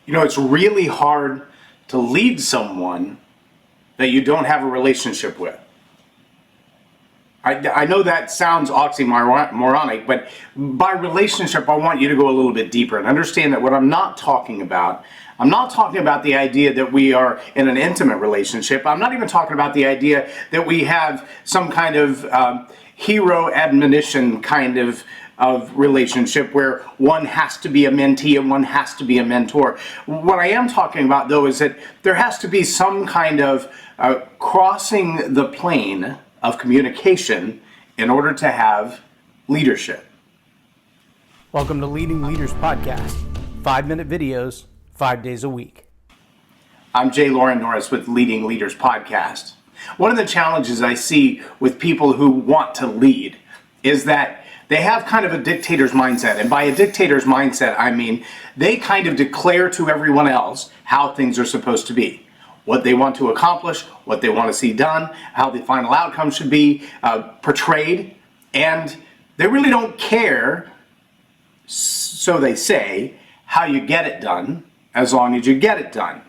You know, it's really hard to lead someone that you don't have a relationship with. I know that sounds oxymoronic, but by relationship, I want you to go a little bit deeper and understand that what I'm not talking about the idea that we are in an intimate relationship. I'm not even talking about the idea that we have some kind of hero admonition kind of relationship where one has to be a mentee and one has to be a mentor. What I am talking about, though, is that there has to be some kind of crossing the plane of communication in order to have leadership. Welcome to Leading Leaders Podcast. 5-minute videos, 5 days a week. I'm J Loren Norris with Leading Leaders Podcast. One of the challenges I see with people who want to lead is that they have kind of a dictator's mindset. And by a dictator's mindset, I mean they kind of declare to everyone else how things are supposed to be. What they want to accomplish, what they want to see done, how the final outcome should be portrayed, and they really don't care, so they say, how you get it done, as long as you get it done.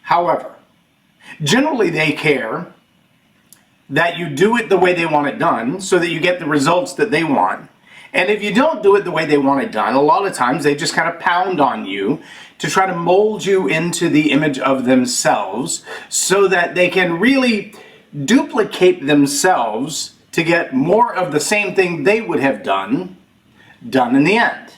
However, generally they care that you do it the way they want it done, so that you get the results that they want. And if you don't do it the way they want it done, a lot of times they just kind of pound on you to try to mold you into the image of themselves so that they can really duplicate themselves to get more of the same thing they would have done in the end.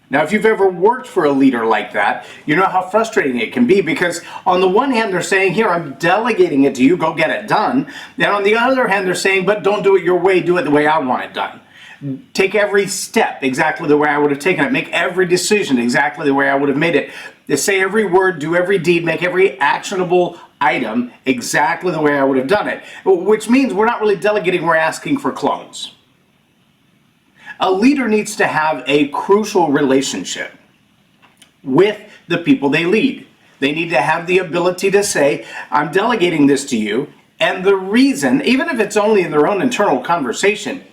Now, if you've ever worked for a leader like that, you know how frustrating it can be, because on the one hand, they're saying, here, I'm delegating it to you, go get it done. And on the other hand, they're saying, but don't do it your way, do it the way I want it done. Take every step exactly the way I would have taken it. Make every decision exactly the way I would have made it. Say every word, do every deed, make every actionable item exactly the way I would have done it. Which means we're not really delegating, we're asking for clones. A leader needs to have a crucial relationship with the people they lead. They need to have the ability to say, I'm delegating this to you, and the reason, even if it's only in their own internal conversation,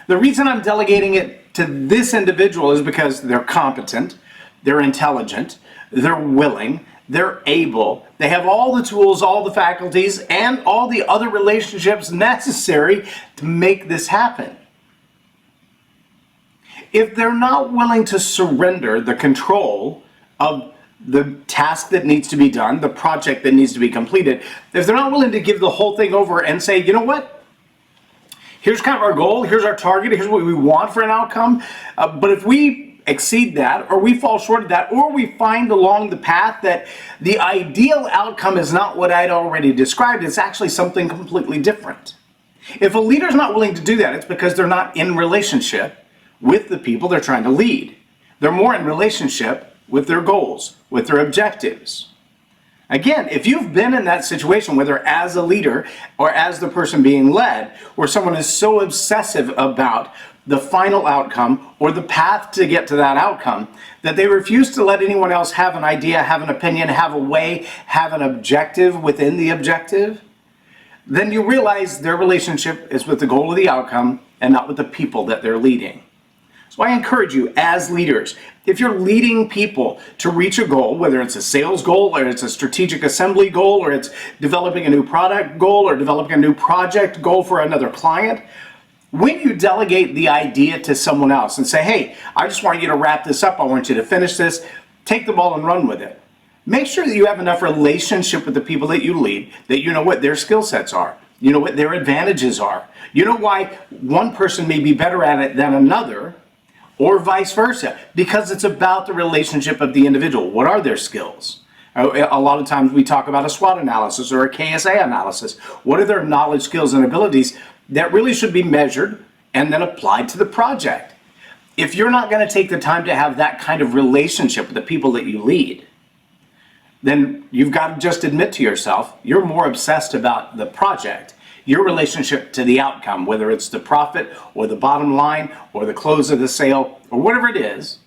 the reason I'm delegating it to this individual is because they're competent, they're intelligent, they're willing, they're able, they have all the tools, all the faculties, and all the other relationships necessary to make this happen. If they're not willing to surrender the control of the task that needs to be done, the project that needs to be completed, if they're not willing to give the whole thing over and say, you know what? Here's kind of our goal, here's our target, here's what we want for an outcome. But if we exceed that, or we fall short of that, or we find along the path that the ideal outcome is not what I'd already described, it's actually something completely different. If a leader's not willing to do that, it's because they're not in relationship with the people they're trying to lead. They're more in relationship with their goals, with their objectives. Again, if you've been in that situation, whether as a leader or as the person being led, where someone is so obsessive about the final outcome or the path to get to that outcome that they refuse to let anyone else have an idea, have an opinion, have a way, have an objective within the objective, then you realize their relationship is with the goal of the outcome and not with the people that they're leading. So I encourage you as leaders, if you're leading people to reach a goal, whether it's a sales goal or it's a strategic assembly goal or it's developing a new product goal or developing a new project goal for another client, when you delegate the idea to someone else and say, hey, I just want you to wrap this up, I want you to finish this, take the ball and run with it. Make sure that you have enough relationship with the people that you lead that you know what their skill sets are. You know what their advantages are. You know why one person may be better at it than another, or vice versa, because it's about the relationship of the individual. What are their skills? A lot of times we talk about a SWOT analysis or a KSA analysis. What are their knowledge, skills, and abilities that really should be measured and then applied to the project? If you're not going to take the time to have that kind of relationship with the people that you lead, then you've got to just admit to yourself you're more obsessed about the project, your relationship to the outcome, whether it's the profit or the bottom line or the close of the sale or whatever it is,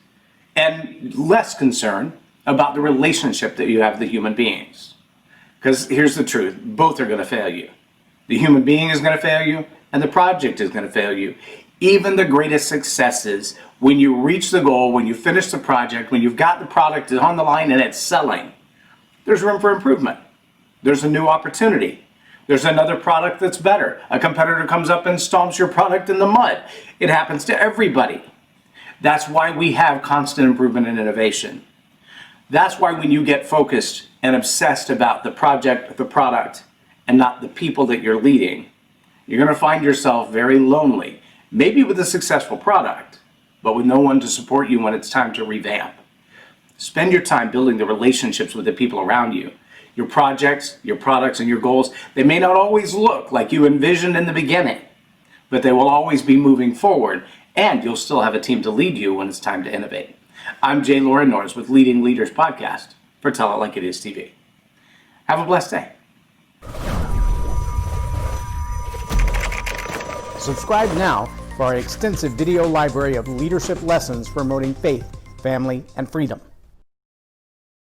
and less concerned about the relationship that you have with the human beings. Because here's the truth, both are going to fail you. The human being is going to fail you and the project is going to fail you. Even the greatest successes, when you reach the goal, when you finish the project, when you've got the product on the line and it's selling, there's room for improvement. There's a new opportunity. There's another product that's better. A competitor comes up and stomps your product in the mud. It happens to everybody. That's why we have constant improvement and innovation. That's why when you get focused and obsessed about the project, the product, and not the people that you're leading, you're going to find yourself very lonely. Maybe with a successful product, but with no one to support you when it's time to revamp. Spend your time building the relationships with the people around you. Your projects, your products, and your goals, they may not always look like you envisioned in the beginning, but they will always be moving forward, and you'll still have a team to lead you when it's time to innovate. I'm J Loren Norris with Leading Leaders Podcast for Tell It Like It Is TV. Have a blessed day. Subscribe now for our extensive video library of leadership lessons promoting faith, family, and freedom.